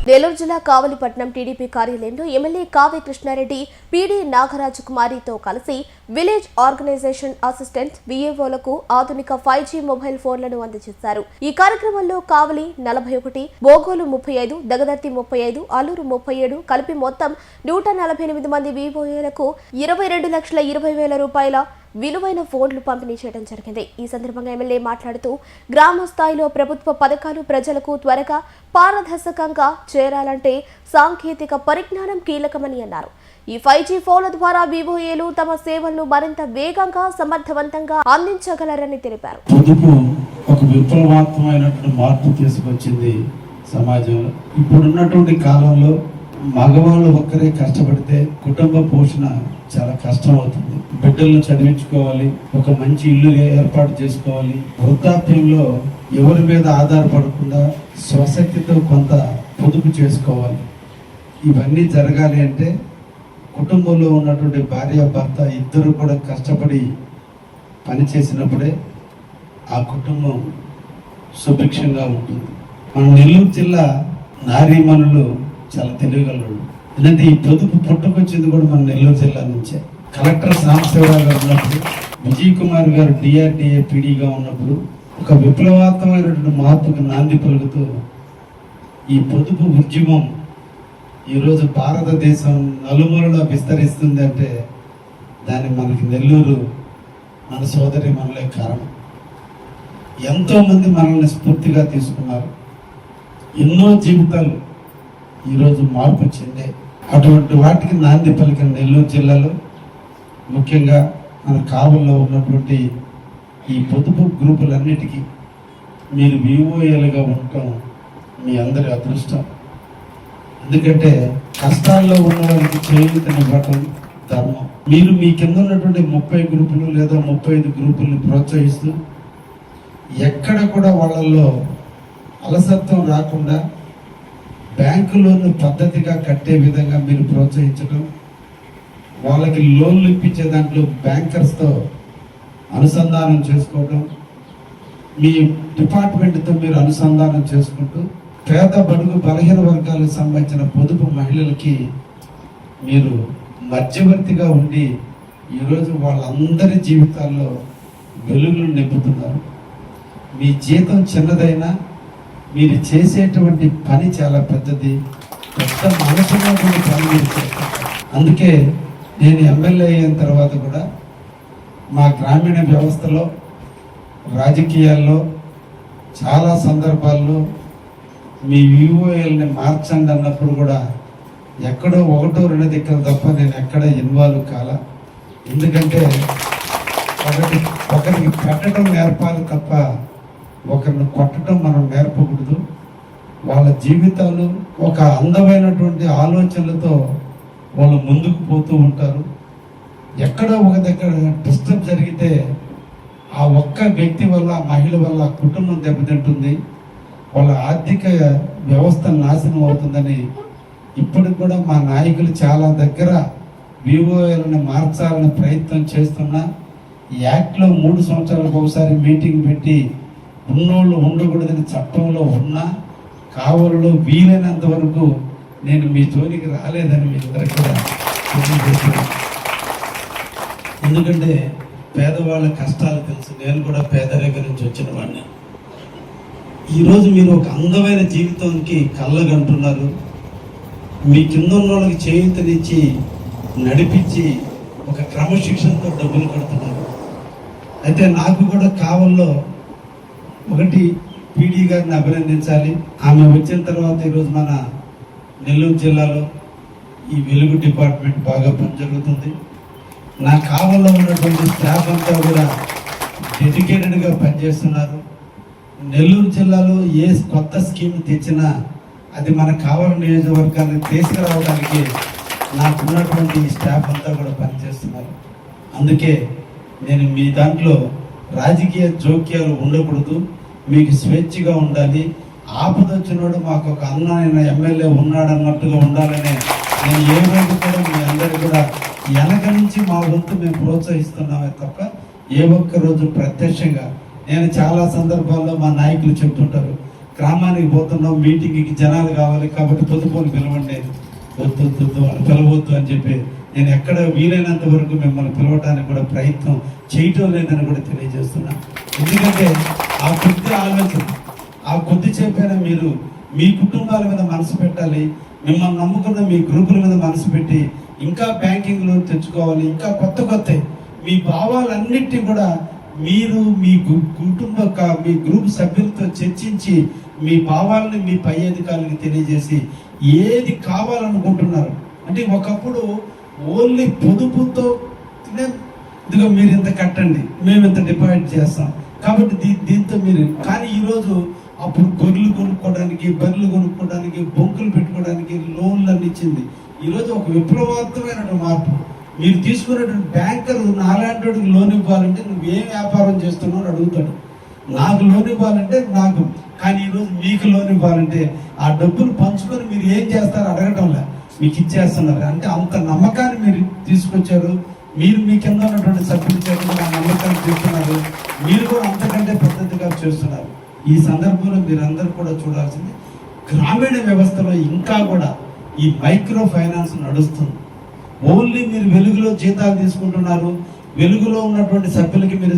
నెల్లూరు జిల్లా కావలిపట్నం టీడీపీ కార్యాలయంలో MLA Kavya Krishna Reddy PD Nagaraju కుమారితో కలిసి విలేజ్ ఆర్గనైజేషన్ అసిస్టెంట్ విఏఓలకు ఆధునిక 5G మొబైల్ ఫోన్లను అందజేశారు. ఈ కార్యక్రమంలో కావలి 41, బోగోలు 35, దగదర్తి 35, అల్లూరు 37 కలిపి మొత్తం 148 మంది వివోఏలకు 22,20,000 రూపాయల విలువైన ఫోన్లు పంపిణీ చేయడం జరిగింది. ఈ సందర్భంగా ఎమ్మెల్యే మాట్లాడుతూ గ్రామ స్థాయిలో ప్రభుత్వ పథకాలు ప్రజలకు త్వరగా పారదర్శకంగా చేరాలంటే సాంకేతిక పరిజ్ఞానం కీలకమని అన్నారు. ఈ 5G ఫోన్ల ద్వారా వివోఏలు తమ సేవలను మరింత వేగంగా సమర్థవంతంగా అందించగలరని తెలిపారు. ఒక విప్లవాత్మకమైనటువంటి మార్పు తీసుకొచ్చింది సమాజంలో. ఇప్పుడున్నటువంటి కాలంలో మగవాళ్ళు ఒక్కరే కష్టపడితే కుటుంబ పోషణ చాలా కష్టం అవుతుంది. బిడ్డలను చదివించుకోవాలి, ఒక మంచి ఇల్లు ఏర్పాటు చేసుకోవాలి, వృద్ధాప్యంలో ఎవరి మీద ఆధారపడకుండా స్వశక్తితో కొంత పొదుపు చేసుకోవాలి. ఇవన్నీ జరగాలి అంటే కుటుంబంలో ఉన్నటువంటి భార్య భర్త ఇద్దరు కూడా కష్టపడి పనిచేసినప్పుడే ఆ కుటుంబం సుభిక్షంగా ఉంటుంది. మన నెల్లూరు జిల్లా నారీమణులు చాలా తెలియగలరు. ఎందుకంటే ఈ పొదుపు పుట్టుకొచ్చింది కూడా మన నెల్లూరు జిల్లా నుంచే. కలెక్టర్ సాంబశివరావు గారు ఉన్నప్పుడు, విజయ్ కుమార్ గారు డిఆర్డిఏ పీడీగా ఉన్నప్పుడు ఒక విప్లవాత్మకమైనటువంటి మార్పుకు నాంది పలుకుతూ ఈ పొదుపు ఉద్యమం ఈరోజు భారతదేశం నలుమూలలో విస్తరిస్తుంది అంటే దాన్ని మనకి నెల్లూరు మన సోదరి మనలే కారణం. ఎంతోమంది మనల్ని స్ఫూర్తిగా తీసుకున్నారు. ఎన్నో జీవితాలు ఈరోజు మార్పు చెందే. అటువంటి వాటికి నాంది పలికిన నెల్లూరు జిల్లాలో ముఖ్యంగా మన కావల్లో ఉన్నటువంటి ఈ పొదుపు గ్రూపులన్నిటికీ మీరు వివోఏలుగా ఉండటం మీ అందరి అదృష్టం. ఎందుకంటే కష్టాల్లో ఉన్న వారికి చేయూతనివ్వటం ధర్మం. మీరు మీ కింద ఉన్నటువంటి 30 గ్రూపులు లేదా 35 గ్రూపులను ప్రోత్సహిస్తూ ఎక్కడ కూడా వాళ్ళల్లో అలసత్వం రాకుండా బ్యాంకులోను పద్ధతిగా కట్టే విధంగా మీరు ప్రోత్సహించడం, వాళ్ళకి లోన్లు ఇప్పించే దాంట్లో బ్యాంకర్స్తో అనుసంధానం చేసుకోవడం, మీ డిపార్ట్మెంట్తో మీరు అనుసంధానం చేసుకుంటూ పేద బడుగు బలహీన వర్గాలకు సంబంధించిన పొదుపు మహిళలకి మీరు మధ్యవర్తిగా ఉండి ఈరోజు వాళ్ళందరి జీవితాల్లో వెలుగులు నింపుతున్నారు. మీ జీతం చిన్నదైనా మీరు చేసేటువంటి పని చాలా పెద్దది, పెద్ద మనసున్నటువంటి పని మీరు చేస్తారు. అందుకే నేను ఎమ్మెల్యే అయిన తర్వాత కూడా మా గ్రామీణ వ్యవస్థలో రాజకీయాల్లో చాలా సందర్భాల్లో మీ వివోఏల్ని మార్చండి అన్నప్పుడు కూడా ఎక్కడో 1-2 దగ్గర తప్ప నేను ఎక్కడ ఇన్వాల్వ్ కాల. ఎందుకంటే ఒకరికి పెట్టడం నేర్పాలి తప్ప ఒకరిని కొట్టడం మనం నేర్పకూడదు. వాళ్ళ జీవితాలు ఒక అందమైనటువంటి ఆలోచనలతో వాళ్ళు ముందుకు పోతూ ఉంటారు. ఎక్కడో ఒక దగ్గర డిస్టర్బ్ జరిగితే ఆ ఒక్క వ్యక్తి వల్ల, మహిళ వల్ల కుటుంబం దెబ్బతింటుంది, వాళ్ళ ఆర్థిక వ్యవస్థ నాశనం అవుతుందని ఇప్పటికి కూడా మా నాయకులు చాలా దగ్గర వివోఏలను మార్చాలని ప్రయత్నం చేస్తున్నా, ఈ యాక్ట్లో 3 సంవత్సరాలకు ఒకసారి మీటింగ్ పెట్టి ఉన్నోళ్ళు ఉండకూడదని చట్టంలో ఉన్నా కావలలో వీలైనంత వరకు నేను మీ జోలికి రాలేదని మీ అందరికీ కూడా ఎందుకంటే పేదవాళ్ళ కష్టాలు తెలుసు. నేను కూడా పేదరికం నుంచి వచ్చిన వాడిని. ఈరోజు మీరు ఒక అందమైన జీవితానికి కళ్ళగంటున్నారు. మీ కింద ఉన్న వాళ్ళకి చేయూతనిచ్చి నడిపించి ఒక క్రమశిక్షణతో డబ్బులు కడుతున్నారు. అయితే నాకు కూడా కావల్లో ఒకటి పీడీ గారిని అభినందించాలి. ఆమె వచ్చిన తర్వాత ఈరోజు మన నెల్లూరు జిల్లాలో ఈ వెలుగు డిపార్ట్మెంట్ బాగా పనిజరుగుతుంది. నా కావల్లో ఉన్నటువంటి స్టాఫ్ అంతా కూడా డెడికేటెడ్గా పనిచేస్తున్నారు. నెల్లూరు జిల్లాలో ఏ కొత్త స్కీమ్ తెచ్చినా అది మన కావలి నియోజకవర్గాన్ని తీసుకురావడానికి నాకున్నటువంటి స్టాఫ్ అంతా కూడా పనిచేస్తున్నారు. అందుకే నేను మీ దాంట్లో రాజకీయ జోక్యాలు ఉండకూడదు, మీకు స్వేచ్ఛగా ఉండాలి. ఆపదొచ్చినోడు మాకు ఒక అన్న ఎమ్మెల్యే ఉన్నాడన్నట్టుగా ఉండాలని నేను ఏ రోజు కూడా మీ అందరూ కూడా వెనక నుంచి మా వంతు మేము ప్రోత్సహిస్తున్నామే తప్ప ఏ ఒక్క రోజు ప్రత్యక్షంగా. నేను చాలా సందర్భాల్లో మా నాయకులు చెప్తుంటారు, గ్రామానికి పోతున్నాం, మీటింగ్కి జనాలు కావాలి కాబట్టి పొద్దుపోని పిలవండి, వద్దు పిలవద్దు అని చెప్పి నేను ఎక్కడ వీలైనంత వరకు మిమ్మల్ని పిలవడానికి కూడా ప్రయత్నం చేయటం లేదని కూడా తెలియజేస్తున్నాను. ఎందుకంటే ఆ కొద్ది ఆలోచన, ఆ కొద్ది చెప్పైనా మీరు మీ కుటుంబాల మీద మనసు పెట్టాలి, మిమ్మల్ని నమ్ముకున్న మీ గ్రూపుల మీద మనసు పెట్టి ఇంకా బ్యాంకింగ్ లోన్ తెచ్చుకోవాలి, ఇంకా కొత్త మీ భావాలన్నిటినీ కూడా మీరు మీ మీ గ్రూప్ సభ్యులతో చర్చించి మీ భావాలను మీ పై అధికారులకు తెలియజేసి ఏది కావాలనుకుంటున్నారు. అంటే ఒకప్పుడు ఓన్లీ పొదుపుతో ఇదిగో మీరు ఇంత కట్టండి, మేము ఇంత డిపాజిట్ చేస్తాం కాబట్టి దీంతో మీరు, కానీ ఈరోజు అప్పుడు గొర్రెలు కొనుక్కోవడానికి, బర్రెలు కొనుక్కోవడానికి, బొంకులు పెట్టుకోవడానికి లోన్లు అన్ని ఇచ్చింది. ఈరోజు ఒక విప్లవాత్మకమైన మార్పు. మీరు తీసుకున్నటువంటి బ్యాంకర్ నాలాంటి లోన్ ఇవ్వాలంటే నువ్వేం వ్యాపారం చేస్తున్నావు అని అడుగుతాడు. నాకు లోన్ ఇవ్వాలంటే నాకు, కానీ ఈరోజు మీకు లోన్ ఇవ్వాలంటే ఆ డబ్బులు పంచుకొని మీరు ఏం చేస్తారో అడగటంలా మీకు ఇచ్చేస్తున్నారు. అంటే అంత నమ్మకాన్ని మీరు తీసుకొచ్చారు. మీరు మీ కింద ఉన్నటువంటి సభ్యుల చేత ఆ నమ్మకాన్ని తీసుకున్నారు. మీరు కూడా అంతకంటే పద్ధతిగా చేస్తున్నారు. ఈ సందర్భంలో మీరందరూ కూడా చూడాల్సింది, గ్రామీణ వ్యవస్థలో ఇంకా కూడా ఈ మైక్రో ఫైనాన్స్ నడుస్తుంది. ఓన్లీ మీరు వెలుగులో జీతాలు తీసుకుంటున్నారు, వెలుగులో ఉన్నటువంటి సభ్యులకి మీరు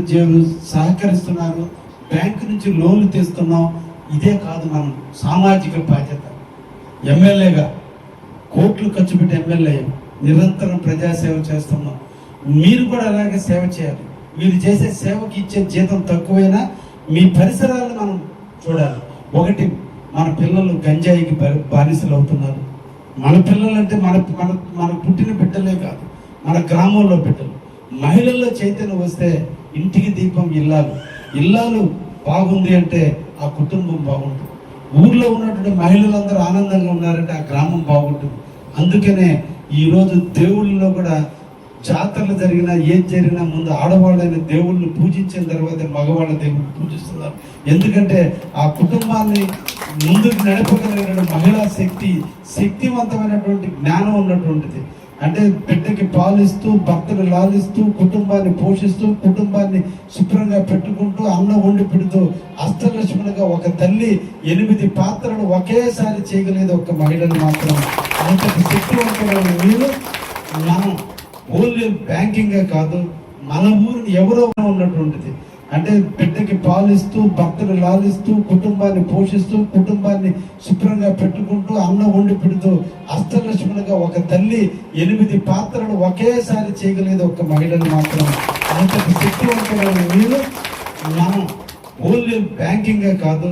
సహకరిస్తున్నారు, బ్యాంకు నుంచి లోన్లు తీస్తున్నాం. ఇదే కాదు మనం సామాజిక బాధ్యత. ఎమ్మెల్యేగా కోట్లు ఖర్చు పెట్టి ఎమ్మెల్యే నిరంతరం ప్రజాసేవ చేస్తున్నాం. మీరు కూడా అలాగే సేవ చేయాలి. మీరు చేసే సేవకి ఇచ్చే జీతం తక్కువైనా మీ పరిసరాలను మనం చూడాలి. ఒకటి, మన పిల్లలు గంజాయికి బానిసలు అవుతున్నారు. మన పిల్లలు అంటే మన పుట్టిన బిడ్డలే కాదు, మన గ్రామంలో బిడ్డలు. మహిళల్లో చైతన్యం వస్తే ఇంటికి దీపం ఇల్లాలు బాగుంది అంటే ఆ కుటుంబం బాగుంటుంది. ఊర్లో ఉన్నటువంటి మహిళలందరూ ఆనందంగా ఉన్నారంటే ఆ గ్రామం బాగుంటుంది. అందుకనే ఈరోజు దేవుళ్ళలో కూడా జాతరలు జరిగినా ఏది జరిగినా ముందు ఆడవాళ్ళైన దేవుళ్ళని పూజించిన తర్వాత మగవాళ్ళ దేవుళ్ళు పూజిస్తున్నారు. ఎందుకంటే ఆ కుటుంబాన్ని ముందుకు నడపగలిగిన మహిళా శక్తివంతమైనటువంటి జ్ఞానం ఉన్నటువంటిది. అంటే బిడ్డకి పాలిస్తూ, భర్తను లాలిస్తూ, కుటుంబాన్ని పోషిస్తూ, కుటుంబాన్ని శుభ్రంగా పెట్టుకుంటూ, అన్నం వండి పెడుతూ, అష్టలక్ష్మిగా ఒక తల్లి 8 పాత్రలు ఒకేసారి చేయగలిగేది ఒక మహిళను మాత్రం. అంతటి శక్తివంతమైన మీరు మనం ఓన్లీ బ్యాంకింగే కాదు, మన ఊరిని ఎవరో ఉన్నటువంటిది. అంటే బిడ్డకి పాలిస్తూ, భర్తను లాలిస్తూ, కుటుంబాన్ని పోషిస్తూ, కుటుంబాన్ని శుభ్రంగా పెట్టుకుంటూ, అన్నం వండి పెడుతూ, అష్టలక్ష్మిగా ఒక తల్లి 8 పాత్రలు ఒకేసారి చేయగలిగేది ఒక మహిళను మాత్రం. అంతటి శక్తివంతమైన మీరు మనం ఓన్లీ బ్యాంకింగే కాదు,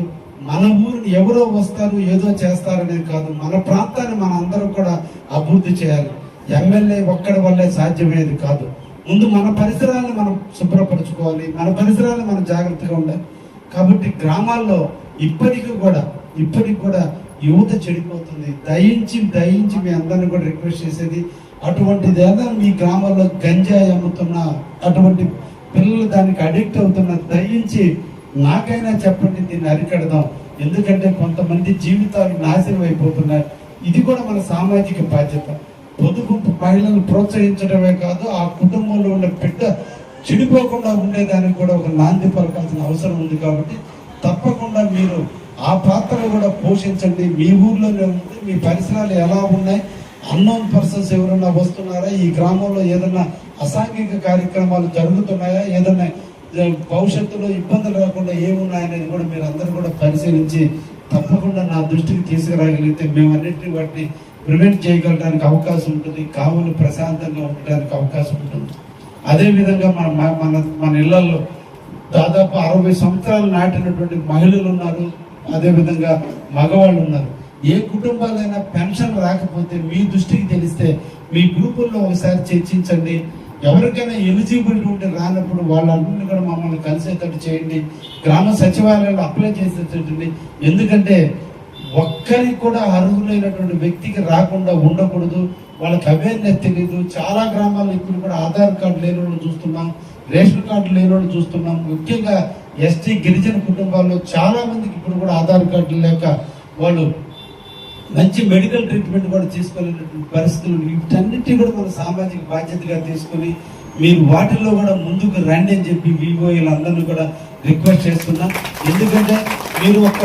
మన ఊరిని ఎవరో వస్తారు ఏదో చేస్తారనేది కాదు, మన ప్రాంతాన్ని మన అందరం కూడా అభివృద్ధి చేయాలి. ఎమ్మెల్యే ఒక్కడి వల్లే సాధ్యమయ్యేది కాదు. ముందు మన పరిసరాలను మనం శుభ్రపరచుకోవాలి, మన పరిసరాలను మనం జాగ్రత్తగా ఉండాలి. కాబట్టి గ్రామాల్లో ఇప్పటికి కూడా యువత చెడిపోతుంది. దయించి మీ అందరిని కూడా రిక్వెస్ట్ చేసేది, అటువంటిది ఏదైనా మీ గ్రామాల్లో గంజాయి అమ్ముతున్నా, అటువంటి పిల్లలు దానికి అడిక్ట్ అవుతున్నా, దయించి నాకైనా చెప్పండి, దీన్ని అరికడదాం. ఎందుకంటే కొంతమంది జీవితాలు నాశనం అయిపోతున్నారు. ఇది కూడా మన సామాజిక బాధ్యత. పొదుపు మహిళలను ప్రోత్సహించడమే కాదు, ఆ కుటుంబంలో ఉన్న బిడ్డ చెడిపోకుండా ఉండేదానికి కూడా ఒక నాంది పలకాల్సిన అవసరం ఉంది. కాబట్టి తప్పకుండా మీరు ఆ పాత్రను కూడా పోషించండి. మీ ఊర్లోనే ఉంది, మీ పరిసరాలు ఎలా ఉన్నాయి, అన్నోన్ పర్సన్స్ ఎవరైనా వస్తున్నారా, ఈ గ్రామంలో ఏదైనా అసాంఘిక కార్యక్రమాలు జరుగుతున్నాయా, ఏదైనా భవిష్యత్తులో ఇబ్బందులు రాకుండా ఏమున్నాయనేది కూడా మీరు అందరూ కూడా పరిశీలించి తప్పకుండా నా దృష్టికి తీసుకురాగలిగితే మేము అన్నింటినీ వాటిని ప్రివెంట్ చేయగలడానికి అవకాశం ఉంటుంది. కావులు ప్రశాంతంగా ఉండడానికి అవకాశం ఉంటుంది. అదేవిధంగా మన ఇళ్లలో దాదాపు 60 సంవత్సరాలు నాటినటువంటి మహిళలు ఉన్నారు, అదేవిధంగా మగవాళ్ళు ఉన్నారు. ఏ కుటుంబాలైనా పెన్షన్ రాకపోతే మీ దృష్టికి తెలిస్తే మీ గ్రూపుల్లో ఒకసారి చర్చించండి. ఎవరికైనా ఎలిజిబిలిటీ ఉంటే రానప్పుడు వాళ్ళందరినీ కూడా మమ్మల్ని కలిసేటట్టు చేయండి. గ్రామ సచివాలయాలు అప్లై చేసేటట్టు. ఎందుకంటే ఒక్కరికి కూడా అర్హులైనటువంటి వ్యక్తికి రాకుండా ఉండకూడదు. వాళ్ళకి అవేర్నెస్ తెలియదు. చాలా గ్రామాల్లో ఇప్పుడు కూడా ఆధార్ కార్డు లేని వాళ్ళు చూస్తున్నాం, రేషన్ కార్డు లేని వాళ్ళు చూస్తున్నాం. ముఖ్యంగా ఎస్టీ గిరిజన కుటుంబాల్లో చాలా మందికి ఇప్పుడు కూడా ఆధార్ కార్డు లేక వాళ్ళు మంచి మెడికల్ ట్రీట్మెంట్ కూడా తీసుకోలేనటువంటి పరిస్థితులు. వీటన్నిటి కూడా మన సామాజిక బాధ్యతగా తీసుకొని మీరు వాటిల్లో కూడా ముందుకు రండి అని చెప్పి వీవోలందరినీ కూడా రిక్వెస్ట్ చేస్తున్నా. ఎందుకంటే మీరు ఒక్క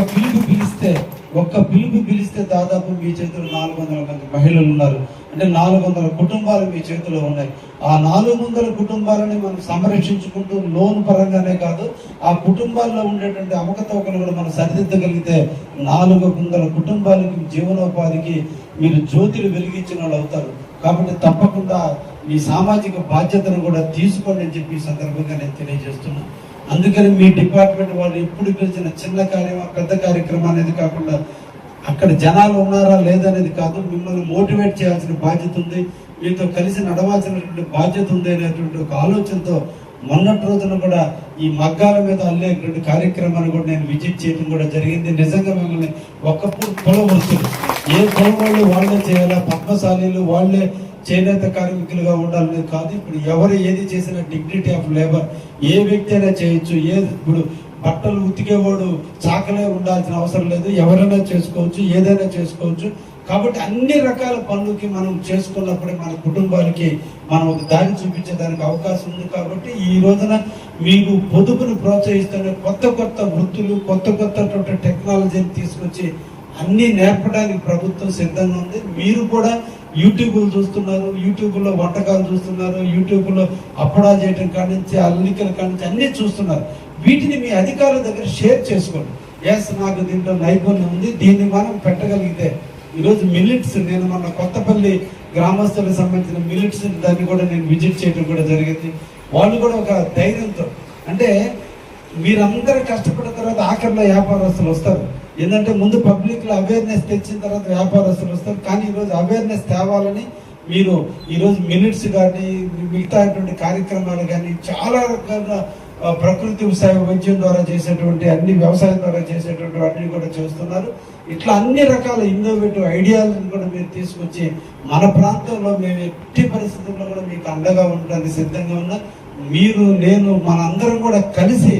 పిలుపు పిలిస్తే దాదాపు మీ చేతిలో 400 మంది మహిళలు ఉన్నారు. అంటే 400 కుటుంబాలు మీ చేతిలో ఉన్నాయి. ఆ 400 కుటుంబాలని మనం సంరక్షించుకుంటూ లోన్ పరంగానే కాదు, ఆ కుటుంబాల్లో ఉండేటువంటి అవకతవకలు కూడా మనం సరిదిద్దగలిగితే 400 కుటుంబాలకి జీవనోపాధికి మీరు జ్యోతులు వెలిగించిన వాళ్ళు అవుతారు. కాబట్టి తప్పకుండా మీ సామాజిక బాధ్యతను కూడా తీసుకోండి అని చెప్పి ఈ సందర్భంగా నేను తెలియజేస్తున్నాను. అందుకని మీ డిపార్ట్మెంట్ వాళ్ళు ఎప్పుడు పిలిచిన చిన్న పెద్ద కార్యక్రమం అనేది కాకుండా అక్కడ జనాలు ఉన్నారా లేదనేది కాదు, మిమ్మల్ని మోటివేట్ చేయాల్సిన బాధ్యత ఉంది, మీతో కలిసి నడవాల్సినటువంటి బాధ్యత ఉంది అనేటువంటి ఒక ఆలోచనతో మొన్నటి రోజున కూడా ఈ మగ్గాల మీద అల్లేటువంటి కార్యక్రమాన్ని కూడా నేను విజిట్ చేయడం కూడా జరిగింది. నిజంగా మిమ్మల్ని ఒకప్పుడు కులవృత్తులు ఏ కులం వాళ్ళు వాళ్ళే చేయాలా, పద్మశాలీలు వాళ్ళే చేనేత కార్మికులుగా ఉండాలనేది కాదు. ఇప్పుడు ఎవరు ఏది చేసినా డిగ్నిటీ ఆఫ్ లేబర్, ఏ వ్యక్తి అయినా చేయొచ్చు. ఇప్పుడు బట్టలు ఉతికేవాడు చాకలే ఉండాల్సిన అవసరం లేదు, ఎవరైనా చేసుకోవచ్చు, ఏదైనా చేసుకోవచ్చు. కాబట్టి అన్ని రకాల పనులకి మనం చేసుకున్నప్పుడే మన కుటుంబాలకి మనం ఒక దారి చూపించేదానికి అవకాశం ఉంది. కాబట్టి ఈ రోజున మీకు పొదుపును ప్రోత్సహిస్తున్న కొత్త వృత్తులు, కొత్త టెక్నాలజీని తీసుకొచ్చి అన్ని నేర్పడానికి ప్రభుత్వం సిద్ధంగా ఉంది. మీరు కూడా యూట్యూబ్లు చూస్తున్నారు, యూట్యూబ్లో వంటకాలు చూస్తున్నారు, యూట్యూబ్లో అప్పడాలు చేయడం కాడి నుంచి అల్లికల కాడి నుంచి అన్నీ చూస్తున్నారు. వీటిని మీ అధికారుల దగ్గర షేర్ చేసుకోండి. ఎస్, నాకు దీంట్లో నైపుణ్యం ఉంది, దీన్ని మనం పెట్టగలిగితే ఈరోజు మిల్లెట్స్, నేను మొన్న కొత్తపల్లి గ్రామస్తులకు సంబంధించిన మిల్లెట్స్ దాన్ని కూడా నేను విజిట్ చేయడం కూడా జరిగింది. వాళ్ళు కూడా ఒక ధైర్యంతో, అంటే మీరందరూ కష్టపడిన తర్వాత ఆఖరిలో వ్యాపారస్తులు వస్తారు. ఏంటంటే ముందు పబ్లిక్లో అవేర్నెస్ తెచ్చిన తర్వాత వ్యాపారస్తులు వస్తారు. కానీ ఈరోజు అవేర్నెస్ తేవాలని మీరు ఈరోజు మినిట్స్ కానీ మిగతాటువంటి కార్యక్రమాలు కానీ చాలా రకాల ప్రకృతి వైద్యం ద్వారా చేసేటువంటి అన్ని వ్యవసాయం ద్వారా చేసేటువంటి వాటిని కూడా చేస్తున్నారు. ఇట్లా అన్ని రకాల ఇన్నోవేటివ్ ఐడియాలను కూడా మీరు తీసుకొచ్చి మన ప్రాంతంలో మేము ఎట్టి పరిస్థితుల్లో కూడా మీకు అండగా ఉండడానికి సిద్ధంగా ఉన్నా. మీరు, నేను, మనందరం కూడా కలిసి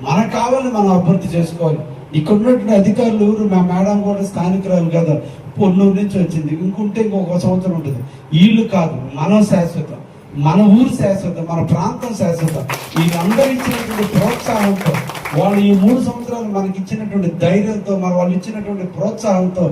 మనకు కావాలని మనం అభివృద్ధి చేసుకోవాలి. ఇక్కడ ఉన్నటువంటి అధికారులు ఎవరు, మా మేడం కూడా స్థానికురాలు కదా, పొన్నూరు నుంచి వచ్చింది, ఇంకుంటే ఇంకొక సంవత్సరం ఉంటుంది. వీళ్ళు కాదు, మనం శాశ్వతం, మన ఊరు శాశ్వతం, మన ప్రాంతం శాశ్వతం. వీళ్ళందరూ ఇచ్చినటువంటి ప్రోత్సాహంతో, వాళ్ళు ఈ 3 సంవత్సరాలు మనకి ఇచ్చినటువంటి ధైర్యంతో, వాళ్ళు ఇచ్చినటువంటి ప్రోత్సాహంతో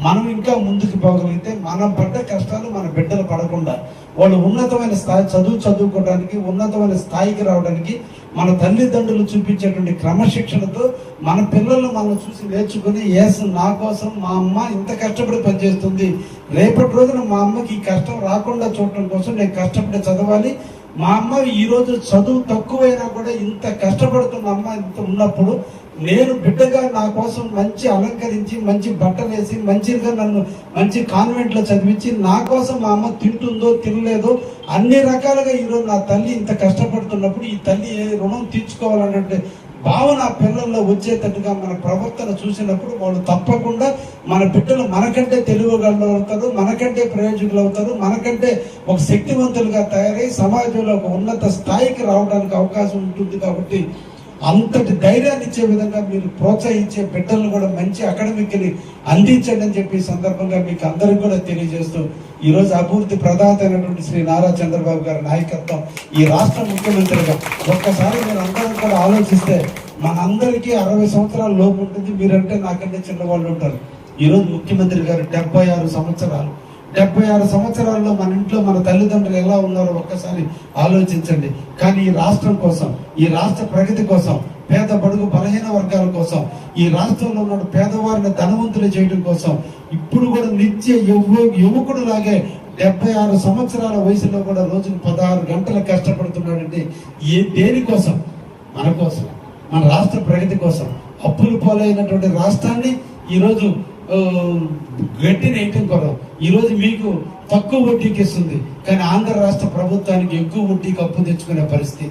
మనం ఇంకా ముందుకు పోగలిగితే మనం పడ్డ కష్టాలు మన బిడ్డలు పడకుండా వాళ్ళు ఉన్నతమైన స్థాయి చదువుకోవడానికి, ఉన్నతమైన స్థాయికి రావడానికి మన తల్లిదండ్రులు చూపించేటువంటి క్రమశిక్షణతో మన పిల్లలు మనం చూసి నేర్చుకుని, ఎస్, నా కోసం మా అమ్మ ఇంత కష్టపడి పనిచేస్తుంది, రేపటి రోజున మా అమ్మకి ఈ కష్టం రాకుండా చూడటం కోసం నేను కష్టపడి చదవాలి. మా అమ్మ ఈరోజు చదువు తక్కువైనా కూడా ఇంత కష్టపడుతున్న అమ్మ ఇంత ఉన్నప్పుడు నేను బిడ్డగా నా కోసం మంచి అలంకరించి, మంచి బట్టలు వేసి, మంచిగా నన్ను మంచి కాన్వెంట్లో చదివించి, నా కోసం మా అమ్మ తింటుందో తినలేదో అన్ని రకాలుగా ఈరోజు నా తల్లి ఇంత కష్టపడుతున్నప్పుడు ఈ తల్లి ఏ రుణం తీర్చుకోవాలన్నట్టు భావన పిల్లల్లో వచ్చేటట్టుగా మన ప్రవర్తన చూసినప్పుడు వాళ్ళు తప్పకుండా మన బిడ్డలు మనకంటే తెలివిగలు అవుతారు, మనకంటే ప్రయోజకులు అవుతారు, మనకంటే ఒక శక్తివంతులుగా తయారై సమాజంలో ఒక ఉన్నత స్థాయికి రావడానికి అవకాశం ఉంటుంది. కాబట్టి అంతటి ధైర్యాన్ని ఇచ్చే విధంగా మీరు ప్రోత్సహించే బిడ్డలను కూడా మంచి అకాడమిక్ని అందించండి అని చెప్పి సందర్భంగా మీకు అందరికీ కూడా తెలియజేస్తూ, ఈరోజు అభివృద్ధి ప్రదాత అయినటువంటి శ్రీ నారా చంద్రబాబు గారి నాయకత్వం, ఈ రాష్ట్ర ముఖ్యమంత్రిగా ఒక్కసారి మీరు అందరం కూడా ఆలోచిస్తే మనందరికీ 60 సంవత్సరాల లోపు ఉంటుంది. మీరంటే నాకంటే చిన్నవాళ్ళు ఉంటారు. ఈరోజు ముఖ్యమంత్రి గారు 76 సంవత్సరాలు. 76 సంవత్సరాల్లో మన ఇంట్లో మన తల్లిదండ్రులు ఎలా ఉన్నారో ఒక్కసారి ఆలోచించండి. కానీ ఈ రాష్ట్రం కోసం, ఈ రాష్ట్ర ప్రగతి కోసం, పేద బడుగు బలహీన వర్గాల కోసం, ఈ రాష్ట్రంలో ఉన్న పేదవారిని ధనవంతులు చేయడం కోసం ఇప్పుడు కూడా నిత్య యువకుడు లాగే 76 సంవత్సరాల వయసులో కూడా రోజుకు 16 గంటలు కష్టపడుతున్నాడంటే దేనికోసం? మన కోసం, మన రాష్ట్ర ప్రగతి కోసం. అప్పులు పాలైనటువంటి రాష్ట్రాన్ని ఈరోజు గట్టిని వేయటం కొరకు ఈరోజు మీకు తక్కువ వడ్డీకి ఇస్తుంది, కానీ ఆంధ్ర రాష్ట్ర ప్రభుత్వానికి ఎక్కువ వడ్డీకి అప్పు తెచ్చుకునే పరిస్థితి.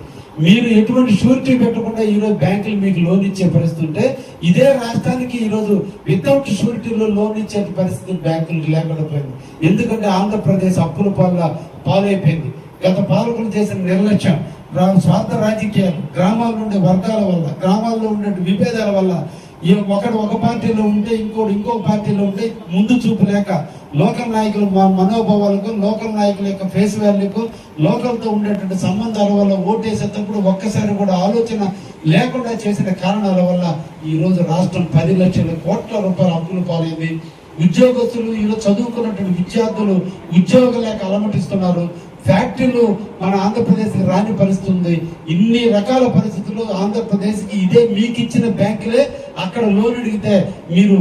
మీరు ఎటువంటి షూరిటీ పెట్టకుండా ఈరోజు బ్యాంకులు మీకు లోన్ ఇచ్చే పరిస్థితి ఉంటే, ఇదే రాష్ట్రానికి ఈరోజు వితౌట్ షూరిటీలో లోన్ ఇచ్చే పరిస్థితి బ్యాంకులు లేకుండా పోయింది. ఎందుకంటే ఆంధ్రప్రదేశ్ అప్పుల పాలైపోయింది. గత పాలకులు చేసిన నిర్లక్ష్యం, స్వార్థ రాజకీయాలు, గ్రామాల్లో ఉండే వర్గాల వల్ల, గ్రామాల్లో ఉండే విభేదాల వల్ల, ఒకడు ఒక పార్టీలో ఉంటే ఇంకో పార్టీలో ఉంటే ముందు చూపు లేక, లోకల్ నాయకుల మనోభావాలకు, లోకల్ నాయకుల యొక్క ఫేస్ వాల్యూకు, లోకల్తో ఉండేటువంటి సంబంధాల వల్ల ఓటేసేటప్పుడు ఒక్కసారి కూడా ఆలోచన లేకుండా చేసిన కారణాల వల్ల ఈ రోజు రాష్ట్రం 10 లక్షల కోట్ల రూపాయల అప్పులు పాలైంది. ఉద్యోగస్తులు ఈరోజు చదువుకున్నటువంటి విద్యార్థులు ఉద్యోగం లేక అలమటిస్తున్నారు. ఫ్యాక్టరీలు మన ఆంధ్రప్రదేశ్కి రాని పరిస్థితి ఉంది. ఇన్ని రకాల పరిస్థితుల్లో ఆంధ్రప్రదేశ్కి ఇదే మీకు ఇచ్చిన బ్యాంకులే అక్కడ లోన్ అడిగితే మీరు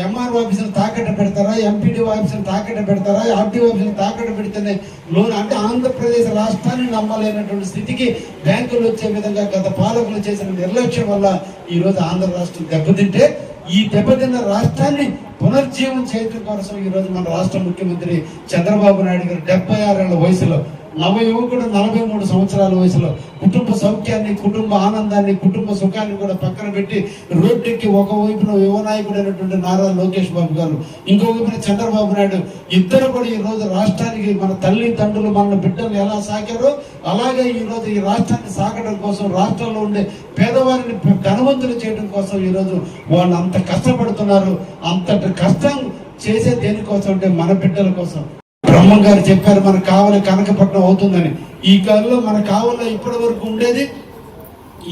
ఎంఆర్ఓ ఆఫీసులు తాకట్టు పెడతారా, ఎంపీడీఓ ఆఫీసులు తాకట్టు పెడతారా, ఆర్టీఓ ఆఫీసులు తాకట్టు పెడితేనే లోన్ అంటే ఆంధ్రప్రదేశ్ రాష్ట్రాన్ని నమ్మలేనటువంటి స్థితికి బ్యాంకులు వచ్చే విధంగా గత పాలకులు చేసిన నిర్లక్ష్యం వల్ల ఈ రోజు ఆంధ్ర రాష్ట్రం దెబ్బతింటే, ఈ దెబ్బతిన్న రాష్ట్రాన్ని పునర్జీవం చేయడం కోసం ఈ రోజు మన రాష్ట్ర ముఖ్యమంత్రి చంద్రబాబు నాయుడు గారు 76 ఏళ్ల వయసులో, నవ యువకుడు 43 సంవత్సరాల వయసులో కుటుంబ సౌఖ్యాన్ని, కుటుంబ ఆనందాన్ని, కుటుంబ సుఖాన్ని కూడా పక్కన పెట్టి రోడ్డెక్కి ఒకవైపున యువ నాయకుడు అయినటువంటి నారా లోకేష్ బాబు గారు, ఇంకొకవైపున చంద్రబాబు నాయుడు, ఇద్దరు కూడా ఈ రోజు రాష్ట్రానికి మన తల్లి తండ్రులు మన బిడ్డలు ఎలా సాకారో అలాగే ఈ రోజు ఈ రాష్ట్రాన్ని సాకడం కోసం, రాష్ట్రంలో ఉండే పేదవారిని ధనవంతులు చేయడం కోసం ఈ రోజు వాళ్ళు అంత కష్టపడుతున్నారు. అంతటి కష్టం చేసే దేనికోసం అంటే మన బిడ్డల కోసం. బ్రహ్మం గారు చెప్పారు మనకు కావాలి కనకపట్నం అవుతుందని. ఈ కాలంలో మన కావాలో ఇప్పటి వరకు ఉండేది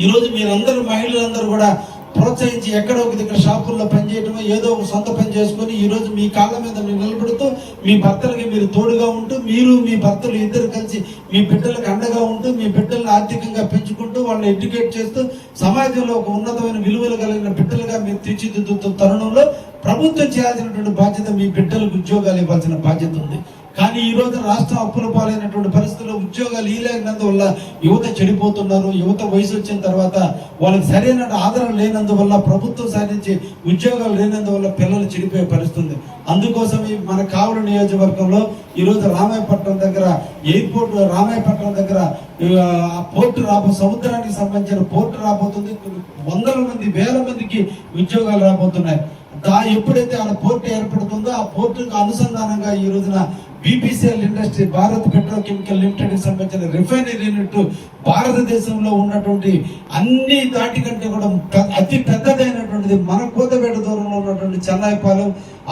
ఈరోజు మీరందరూ మహిళలందరూ కూడా ప్రోత్సహించి ఎక్కడో ఒక దగ్గర షాపుల్లో పనిచేయటమో ఏదో ఒక సొంత పని చేసుకొని ఈ రోజు మీ కాళ్ళ మీద మీరు నిలబడుతూ మీ భర్తలకి మీరు తోడుగా ఉంటూ, మీరు మీ భర్తలు ఇద్దరు కలిసి మీ బిడ్డలకు అండగా ఉంటూ, మీ బిడ్డలను ఆర్థికంగా పెంచుకుంటూ వాళ్ళని ఎడ్యుకేట్ చేస్తూ సమాజంలో ఒక ఉన్నతమైన విలువలు కలిగిన బిడ్డలుగా మీరు తీర్చిదిద్దుతున్న తరుణంలో ప్రభుత్వం చేయాల్సినటువంటి బాధ్యత మీ బిడ్డలకు ఉద్యోగాలు ఇవ్వాల్సిన బాధ్యత ఉంది. కానీ ఈ రోజు రాష్ట్రం అప్పుల పాలైనటువంటి పరిస్థితుల్లో ఉద్యోగాలు ఇవ్వలేనందువల్ల యువత చెడిపోతున్నారు. యువత వయసు వచ్చిన తర్వాత వాళ్ళకి సరైన ఆదరణ లేనందువల్ల, ప్రభుత్వం సాధించి ఉద్యోగాలు లేనందువల్ల పిల్లలు చెడిపోయే పరిస్థితుంది. అందుకోసం మన కావలి నియోజకవర్గంలో ఈ రోజు రామాయపట్నం దగ్గర ఎయిర్పోర్ట్, రామాయపట్నం దగ్గర పోర్టు సముద్రానికి సంబంధించిన పోర్టు రాబోతుంది. వందల మంది, వేల మందికి ఉద్యోగాలు రాబోతున్నాయి. ఎప్పుడైతే ఆ పోర్టు ఏర్పడుతుందో ఆ పోర్టుకు అనుసంధానంగా ఈ రోజున BPCL industry, Bharat petrochemical limited కి సంబంధించిన రిఫైనరీ యూనిట్ భారతదేశంలో ఉన్నటువంటి అన్ని దాటి కంటే కూడా అతి పెద్దదైనటువంటిది మన కోతపేట దూరంలో ఉన్నటువంటి చెన్నాయిపాలెం,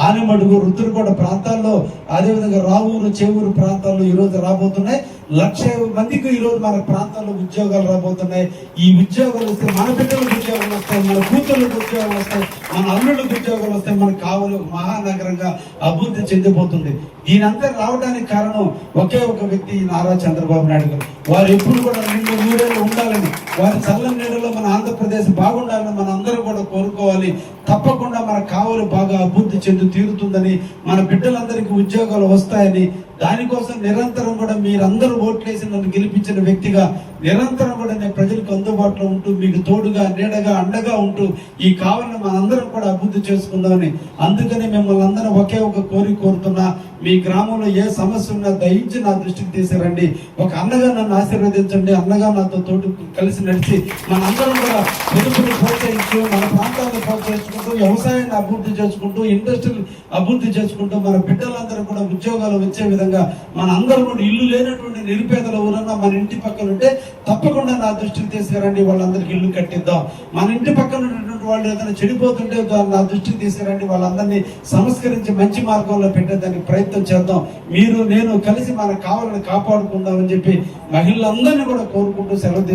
ఆనిమడుగు, రుద్రకోట ప్రాంతాల్లో, అదేవిధంగా రావూరు, చేవూరు ప్రాంతాల్లో ఈ రోజు రాబోతున్నాయి. 1,00,000 మందికి ఈ రోజు మన ప్రాంతాల్లో ఉద్యోగాలు రాబోతున్నాయి. ఈ ఉద్యోగాలు వస్తే మన బిడ్డలకు ఉద్యోగాలు వస్తాయి, మన కూతుర్లకు ఉద్యోగాలు వస్తాయి, మన అల్లుళ్ళకు ఉద్యోగాలు వస్తాయి, మన కావలి మహానగరంగా అభివృద్ధి చెందిపోతుంది. దీనంతా రావడానికి కారణం ఒకే ఒక వ్యక్తి, నారా చంద్రబాబు నాయుడు గారు. వారు ఎప్పుడు కూడా 2 ఏళ్ళు ఉండాలని, వారి చల్లని నీడలో మన ఆంధ్రప్రదేశ్ బాగుండాలని మన అందరూ కూడా కోరుకోవాలి. తప్పకుండా మన కావలి బాగా అభివృద్ధి చెంది తీరుతుందని, మన బిడ్డలందరికీ ఉద్యోగాలు వస్తాయని, దానికోసం నిరంతరం కూడా మీరందరూ ఓట్లేసి నన్ను గెలిపించిన వ్యక్తిగా నిరంతరం కూడా నేను ప్రజలకు అందుబాటులో ఉంటూ, మీకు తోడుగా, నీడగా, అండగా ఉంటూ ఈ కావాలని మనందరం కూడా అభివృద్ధి చేసుకుందామని, అందుకని మిమ్మల్ని అందరూ ఒకే ఒక కోరుతున్నా, మీ గ్రామంలో ఏ సమస్య ఉన్నా దయించి నా దృష్టికి తీసుకురండి. ఒక అన్నగా నన్ను ఆశీర్వదించండి, అన్నగా నాతో తోడు కలిసి నడిచి మనందరం కూడా పొదుపుని ప్రోత్సహించు, మన ప్రాంతాలను ప్రోత్సహించుకుంటూ, వ్యవసాయాన్ని అభివృద్ధి చేసుకుంటూ, ఇండస్ట్రీని అభివృద్ధి చేసుకుంటూ, మన బిడ్డలందరూ కూడా ఉద్యోగాలు వచ్చే విధంగా మన అందరూ కూడా ఇల్లు లేనటువంటి నిరుపేదలు ఎవరన్నా మన ఇంటి పక్కన ఉంటే తప్పకుండా నా దృష్టికి తీసుకురండి, వాళ్ళందరికీ ఇల్లు కట్టిద్దాం. మన ఇంటి పక్కన ఉన్నటువంటి వాళ్ళు ఏదైనా చెడిపోతుంటే నా దృష్టికి తీసుకురండి, వాళ్ళందరినీ సంస్కరించి మంచి మార్గంలో పెట్టేదానికి ప్రయత్నం చేద్దాం. మీరు నేను కలిసి మన కావాలని కాపాడుకుందామని చెప్పి మహిళలందరినీ కూడా కోరుకుంటూ సెలవు